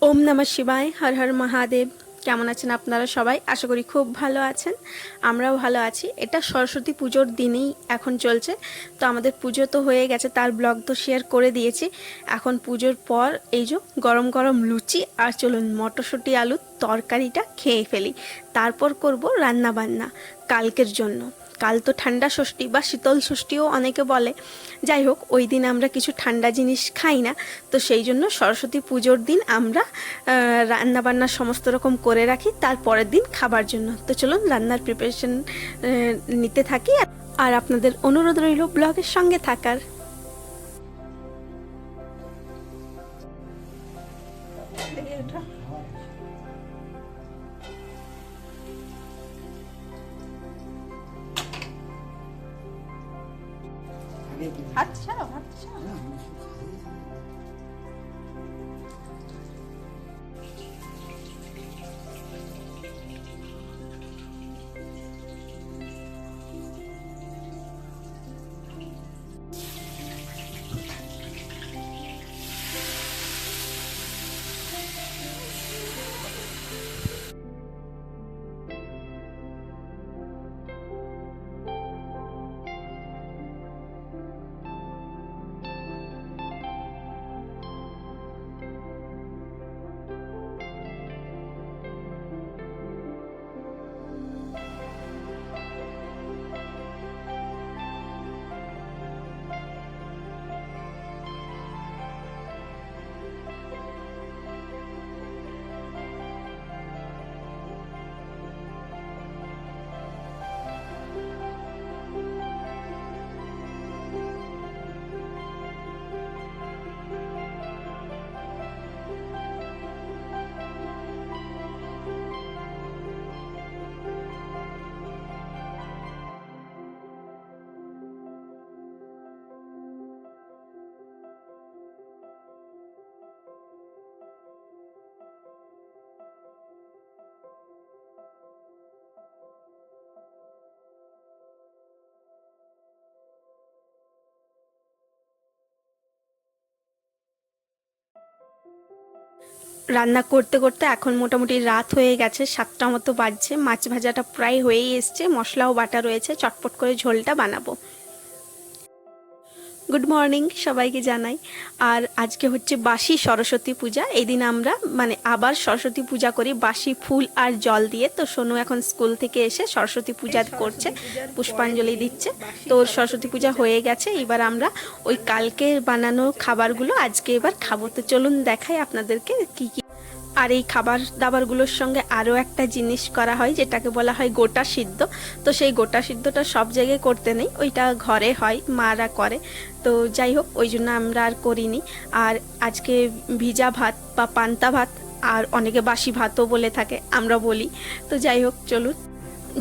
ওম নমঃ শিবায়, হর হর মহাদেব। কেমন আছেন আপনারা সবাই? আশা করি খুব ভালো আছেন। আমরাও ভালো আছি। এটা সরস্বতী পুজোর দিনেই এখন চলছে। তো আমাদের পুজো তো হয়ে গেছে, তার ব্লগ তো শেয়ার করে দিয়েছি। এখন পুজোর পর এই যে গরম গরম লুচি আর চলুন মটরশুঁটি আলুর তরকারিটা খেয়ে ফেলি। তারপর করব রান্না বান্না কালকের জন্য। কাল তো ঠান্ডা ষষ্ঠী বা শীতল ষষ্ঠীও অনেকে বলে। যাই হোক, ওই দিন আমরা কিছু ঠান্ডা জিনিস খাই না। তো সেই জন্য সরস্বতী পুজোর দিন আমরা রান্নাবান্না সমস্ত রকম করে রাখি তার পরের দিন খাবার জন্য। তো চলুন রান্নার প্রিপারেশন নিতে থাকি, আর আপনাদের অনুরোধ রইল ব্লগের সঙ্গে থাকার। আচ্ছা আচ্ছা, রান্না করতে করতে এখন মোটামুটি রাত হয়ে গেছে, 7টা মতো বাজছে। মাছ ভাজাটা প্রায় হয়েই এসছে, মশলাও বাটা রয়েছে, চটপট করে ঝোলটা বানাবো। গুড মর্নিং সবাইকে জানাই। আর আজকে হচ্ছে বাসি সরস্বতী পূজা। এই দিন আমরা আবার সরস্বতী পূজা করি বাসি ফুল আর জল দিয়ে। তো সোনু এখন স্কুল থেকে এসে সরস্বতী পূজা করছে, পুষ্পাঞ্জলি দিচ্ছে। তো ওর সরস্বতী পূজা হয়ে গেছে, এবার আমরা ওই কালকে বানানো খাবারগুলো আজকে এবার খাবো। তো চলুন দেখাই আপনাদেরকে কি কি। আর এই খাবার দাবারগুলোর সঙ্গে আরও একটা জিনিস করা হয় যেটাকে বলা হয় গোটা সিদ্ধ। তো সেই গোটা সিদ্ধটা সব জায়গায় করতে নেই, ওইটা ঘরে হয়, মারা করে। তো যাই হোক, ওই জন্য আমরা আর করিনি। আর আজকে ভিজা ভাত বা পান্তা ভাত, আর অনেকে বাসি ভাতও বলে থাকে, আমরা বলি। তো যাই হোক, চলুন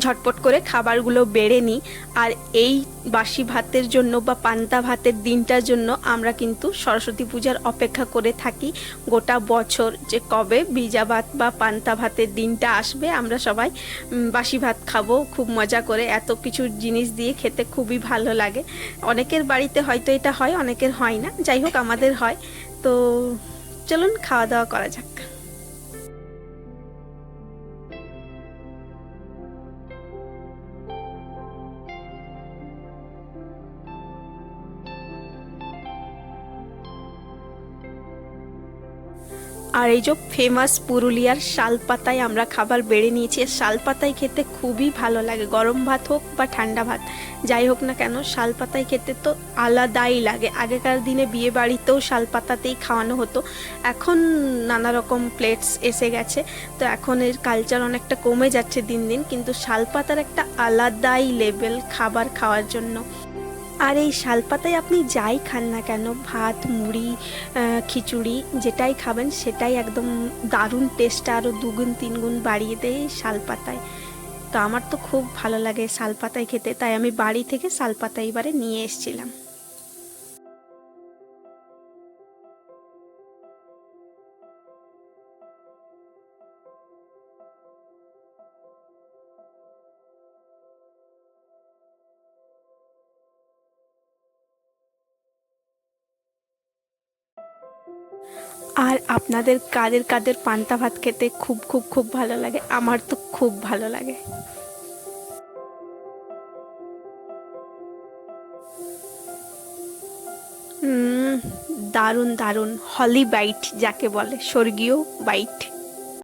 ঝটপট করে খাবারগুলো বেড়ে নিই। আর এই বাসি ভাতের জন্য বা পান্তা ভাতের দিনটার জন্য আমরা কিন্তু সরস্বতী পূজার অপেক্ষা করে থাকি গোটা বছর, যে কবে ভিজা ভাত বা পান্তা ভাতের দিনটা আসবে। আমরা সবাই বাসি ভাত খাবো খুব মজা করে, এত কিছু জিনিস দিয়ে খেতে খুবই ভালো লাগে। অনেকের বাড়িতে হয়তো এটা হয়, অনেকের হয় না। যাই হোক, আমাদের হয়। তো চলুন খাওয়া দাওয়া করা যাক। আর এই যে ফেমাস পুরুলিয়ার শালপাতায় আমরা খাবার বেড়ে নিয়েছি। শালপাতায় খেতে খুবই ভালো লাগে, গরম ভাত হোক বা ঠান্ডা ভাত, যাই হোক না কেন শালপাতায় খেতে তো আলাদাই লাগে। আগেকার দিনে বিয়ে বাড়িতেও শালপাতাতেই খাওয়ানো হতো। এখন নানা রকম প্লেটস এসে গেছে, তো এখন এর কালচার অনেকটা কমে যাচ্ছে দিন দিন, কিন্তু শালপাতার একটা আলাদাই লেভেল খাবার খাওয়ার জন্য। আর এই শালপাতায় আপনি যাই খান না কেন, ভাত মুড়ি খিচুড়ি যেটাই খাবেন, সেটাই একদম দারুণ টেস্টটা আরও দুগুণ তিনগুণ বাড়িয়ে দেয় এই শালপাতায়। তো আমার তো খুব ভালো লাগে শালপাতায় খেতে, তাই আমি বাড়ি থেকে শালপাতা এবারে নিয়ে এসেছিলাম। আর আপনাদের কাদের কাদের পান্তা ভাত খেতে খুব খুব খুব ভালো লাগে? আমার তো খুব ভালো লাগে। উম, দারুণ দারুণ, হলি বাইট যাকে বলে, স্বর্গীয় বাইট।